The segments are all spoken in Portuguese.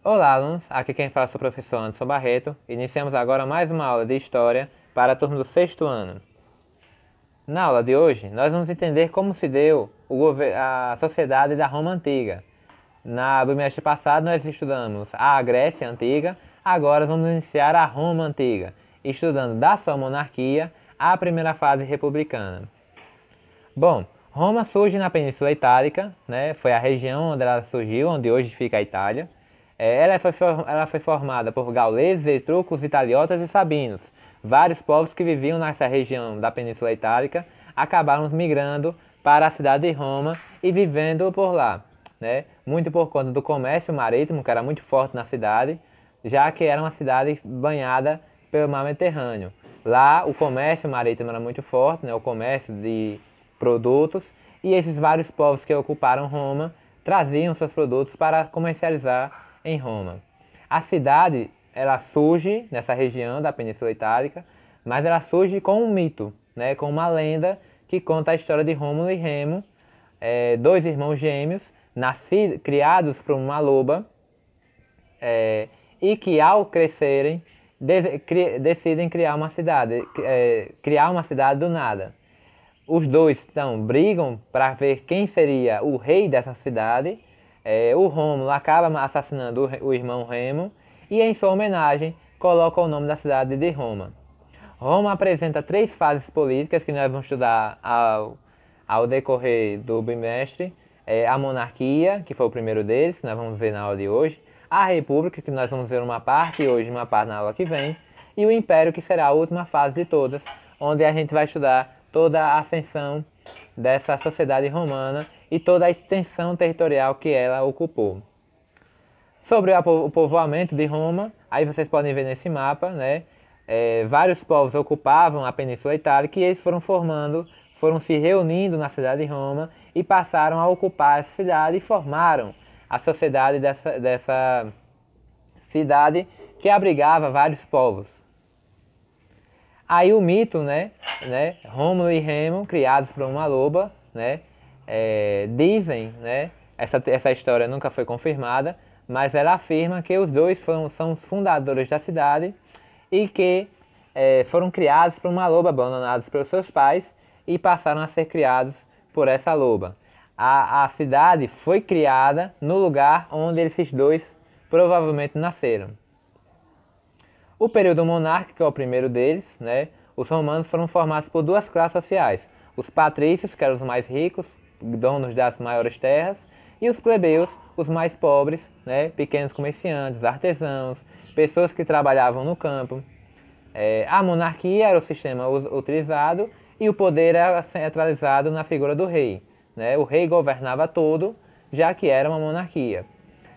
Olá, alunos! Aqui quem fala é o professor Anderson Barreto. Iniciamos agora mais uma aula de História para a turma do 6º ano. Na aula de hoje, nós vamos entender como se deu a sociedade da Roma Antiga. No bimestre passado, nós estudamos a Grécia Antiga, agora vamos iniciar a Roma Antiga, estudando da sua monarquia à primeira fase republicana. Bom, Roma surge na Península Itálica, né? Foi a região onde ela surgiu, onde hoje fica a Itália. Ela foi formada por gauleses, etruscos, italiotas e sabinos. Vários povos que viviam nessa região da Península Itálica acabaram migrando para a cidade de Roma e vivendo por lá, né? Muito por conta do comércio marítimo, que era muito forte na cidade, já que era uma cidade banhada pelo mar Mediterrâneo. Lá o comércio marítimo era muito forte, né? O comércio de produtos, e esses vários povos que ocuparam Roma traziam seus produtos para comercializar em Roma. A cidade, ela surge nessa região da Península Itálica, mas ela surge com um mito, né, com uma lenda que conta a história de Rômulo e Remo, dois irmãos gêmeos, criados por uma loba, e que ao crescerem decidem criar uma cidade do nada. Os dois então brigam para ver quem seria o rei dessa cidade. O Rômulo acaba assassinando o irmão Remo e, em sua homenagem, coloca o nome da cidade de Roma. Roma apresenta 3 fases políticas que nós vamos estudar ao decorrer do bimestre. A monarquia, que foi o primeiro deles, que nós vamos ver na aula de hoje. A república, que nós vamos ver uma parte hoje e uma parte na aula que vem. E o império, que será a última fase de todas, onde a gente vai estudar toda a ascensão dessa sociedade romana e toda a extensão territorial que ela ocupou. Sobre o povoamento de Roma, aí vocês podem ver nesse mapa, né? Vários povos ocupavam a Península Itálica e eles foram se reunindo na cidade de Roma e passaram a ocupar essa cidade e formaram a sociedade dessa cidade que abrigava vários povos. Aí o mito, né? Rômulo e Remo, criados por uma loba, né? Dizem, né? Essa história nunca foi confirmada, mas ela afirma que os dois são os fundadores da cidade e que foram criados por uma loba, abandonados pelos seus pais e passaram a ser criados por essa loba. A cidade foi criada no lugar onde esses dois provavelmente nasceram. O período monárquico é o primeiro deles, né? Os romanos foram formados por 2 classes sociais. Os patrícios, que eram os mais ricos, donos das maiores terras, e os plebeus, os mais pobres, né? Pequenos comerciantes, artesãos, pessoas que trabalhavam no campo. A monarquia era o sistema utilizado e o poder era centralizado na figura do rei, né? O rei governava tudo, já que era uma monarquia.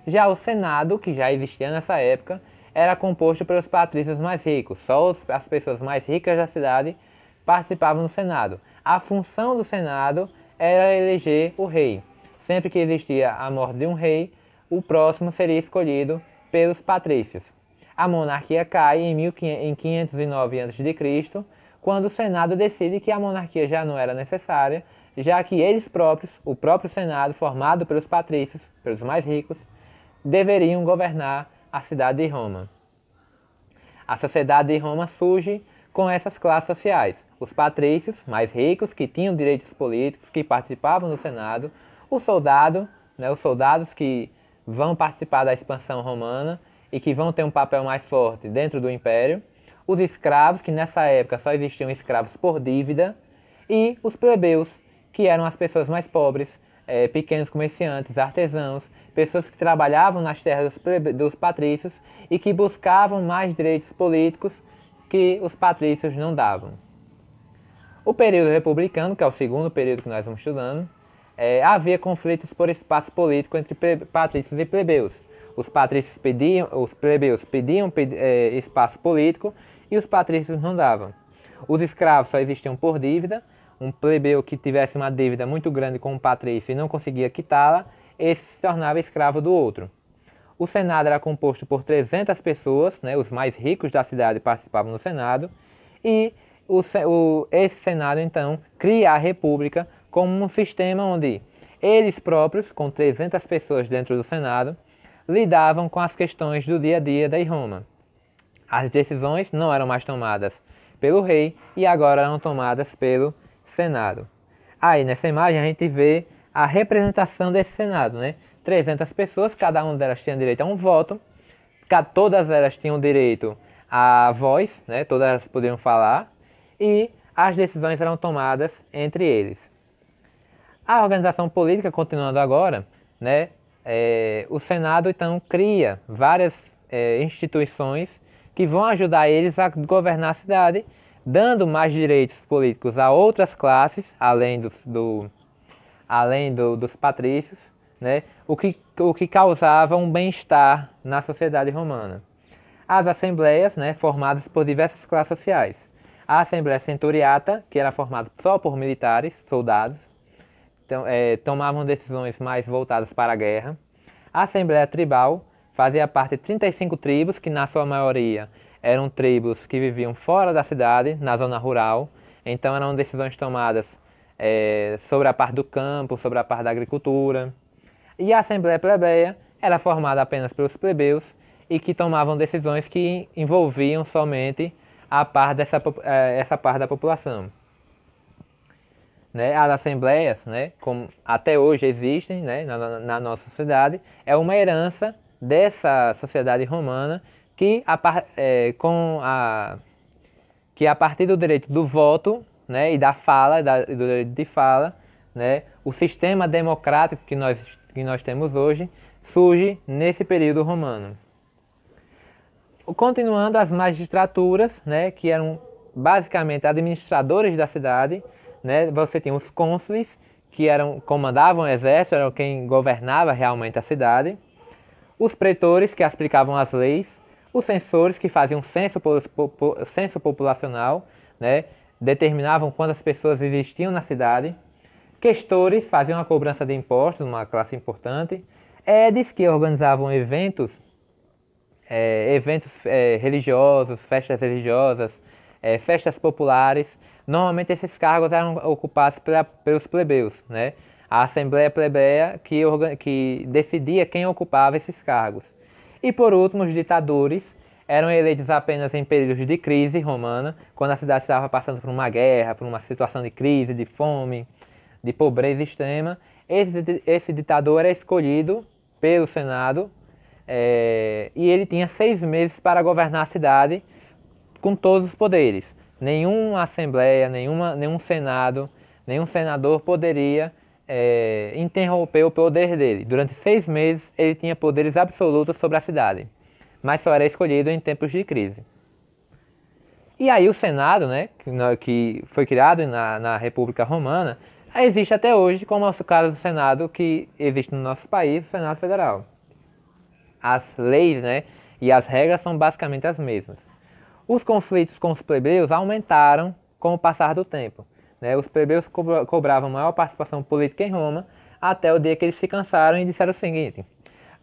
Já o Senado, que já existia nessa época, era composto pelos patrícios mais ricos. Só as pessoas mais ricas da cidade participavam do Senado. A função do Senado era eleger o rei. Sempre que existia a morte de um rei, o próximo seria escolhido pelos patrícios. A monarquia cai em 509 a.C., quando o Senado decide que a monarquia já não era necessária, já que eles próprios, o próprio Senado, formado pelos patrícios, pelos mais ricos, deveriam governar a cidade de Roma. A sociedade de Roma surge com essas classes sociais. Os patrícios, mais ricos, que tinham direitos políticos, que participavam do Senado. O soldado, né, os soldados que vão participar da expansão romana e que vão ter um papel mais forte dentro do império. Os escravos, que nessa época só existiam escravos por dívida. E os plebeus, que eram as pessoas mais pobres, pequenos comerciantes, artesãos, pessoas que trabalhavam nas terras dos patrícios e que buscavam mais direitos políticos que os patrícios não davam. O período republicano, que é o segundo período que nós vamos estudando, havia conflitos por espaço político entre patrícios e plebeus. Os plebeus pediam espaço político e os patrícios não davam. Os escravos só existiam por dívida. Um plebeu que tivesse uma dívida muito grande com um patrício e não conseguia quitá-la, esse se tornava escravo do outro. O Senado era composto por 300 pessoas, né, os mais ricos da cidade participavam do Senado, e esse Senado, então, cria a República como um sistema onde eles próprios, com 300 pessoas dentro do Senado, lidavam com as questões do dia a dia de Roma. As decisões não eram mais tomadas pelo rei e agora eram tomadas pelo Senado. Aí nessa imagem a gente vê a representação desse Senado, né? 300 pessoas, cada uma delas tinha direito a um voto, todas elas tinham direito à voz, né? Todas elas podiam falar e as decisões eram tomadas entre eles. A organização política, continuando agora, né? O Senado então cria várias instituições que vão ajudar eles a governar a cidade, dando mais direitos políticos a outras classes, além dos patrícios, né? o que causava um bem-estar na sociedade romana. As assembleias, né, formadas por diversas classes sociais. A Assembleia Centuriata, que era formada só por militares, soldados, então, tomavam decisões mais voltadas para a guerra. A Assembleia Tribal fazia parte de 35 tribos, que na sua maioria eram tribos que viviam fora da cidade, na zona rural. Então eram decisões tomadas sobre a parte do campo, sobre a parte da agricultura. E a Assembleia Plebeia era formada apenas pelos plebeus e que tomavam decisões que envolviam somente essa parte da população. Né? As assembleias, né, como até hoje existem, né, na nossa sociedade, é uma herança dessa sociedade romana que a partir do direito do voto, né, e da fala, do direito de fala, né, o sistema democrático que nós temos hoje surge nesse período romano. Continuando, as magistraturas, né, que eram basicamente administradores da cidade, né, você tinha os cônsules, que comandavam o exército, eram quem governava realmente a cidade, os pretores, que aplicavam as leis, os censores, que faziam censo populacional, né, determinavam quantas pessoas existiam na cidade, questores, faziam a cobrança de impostos, uma classe importante, edes, que organizavam eventos religiosos, festas religiosas, festas populares. Normalmente esses cargos eram ocupados pelos plebeus, né? A Assembleia Plebeia que decidia quem ocupava esses cargos. E por último, os ditadores eram eleitos apenas em períodos de crise romana, quando a cidade estava passando por uma guerra, por uma situação de crise, de fome, de pobreza extrema. Esse ditador era escolhido pelo Senado e ele tinha 6 meses para governar a cidade com todos os poderes. Nenhuma assembleia, nenhum senado, nenhum senador poderia interromper o poder dele. Durante 6 meses ele tinha poderes absolutos sobre a cidade, mas só era escolhido em tempos de crise. E aí o Senado, né, que foi criado na República Romana, existe até hoje, como é o caso do Senado que existe no nosso país, o Senado Federal. As leis, né, e as regras são basicamente as mesmas. Os conflitos com os plebeus aumentaram com o passar do tempo, né? Os plebeus cobravam maior participação política em Roma, até o dia que eles se cansaram e disseram o seguinte: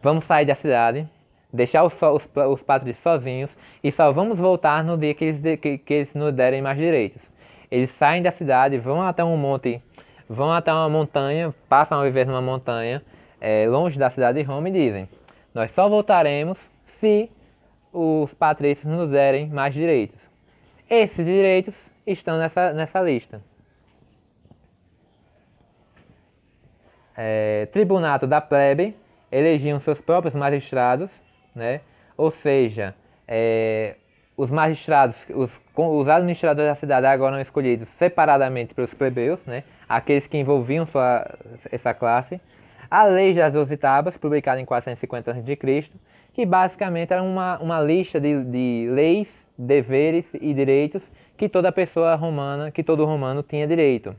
vamos sair da cidade, deixar os patrícios sozinhos e só vamos voltar no dia que eles nos derem mais direitos. Eles saem da cidade, vão até uma montanha, passam a viver numa montanha, longe da cidade de Roma, e dizem: nós só voltaremos se os patrícios nos derem mais direitos. Esses direitos estão nessa lista. Tribunato da plebe, elegiam seus próprios magistrados, né? Ou seja, os magistrados, os administradores da cidade agora eram escolhidos separadamente pelos plebeus, né? Aqueles que envolviam essa classe. A Lei das 12 Tábuas, publicada em 450 a.C., que basicamente era uma lista de leis, deveres e direitos que toda pessoa romana, que todo romano tinha direito,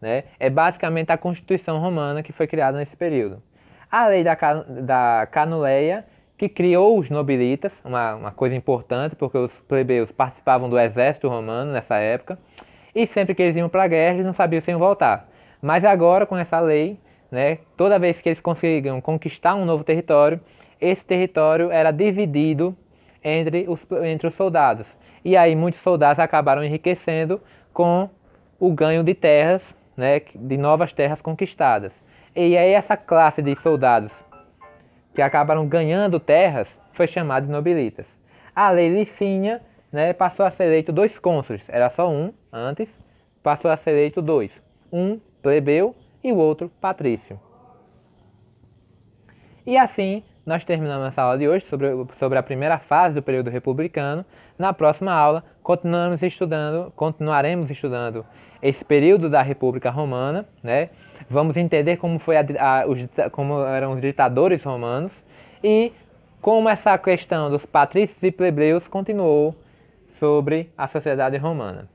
né? É basicamente a Constituição Romana que foi criada nesse período. A Lei da Canuleia, que criou os nobilitas, uma coisa importante, porque os plebeus participavam do exército romano nessa época, e sempre que eles iam para a guerra, eles não sabiam se iam voltar. Mas agora, com essa lei, né, toda vez que eles conseguiam conquistar um novo território, esse território era dividido entre os soldados. E aí muitos soldados acabaram enriquecendo com o ganho de terras, né, de novas terras conquistadas. E aí essa classe de soldados que acabaram ganhando terras, foi chamado de nobilitas. A lei Licínia, né, passou a ser eleito 2 cônsules, era só um antes, passou a ser eleito 2, um plebeu e o outro patrício. E assim, nós terminamos essa aula de hoje sobre a primeira fase do período republicano. Na próxima aula, continuaremos estudando esse período da República Romana, né? Vamos entender como, como eram os ditadores romanos e como essa questão dos patrícios e plebeus continuou sobre a sociedade romana.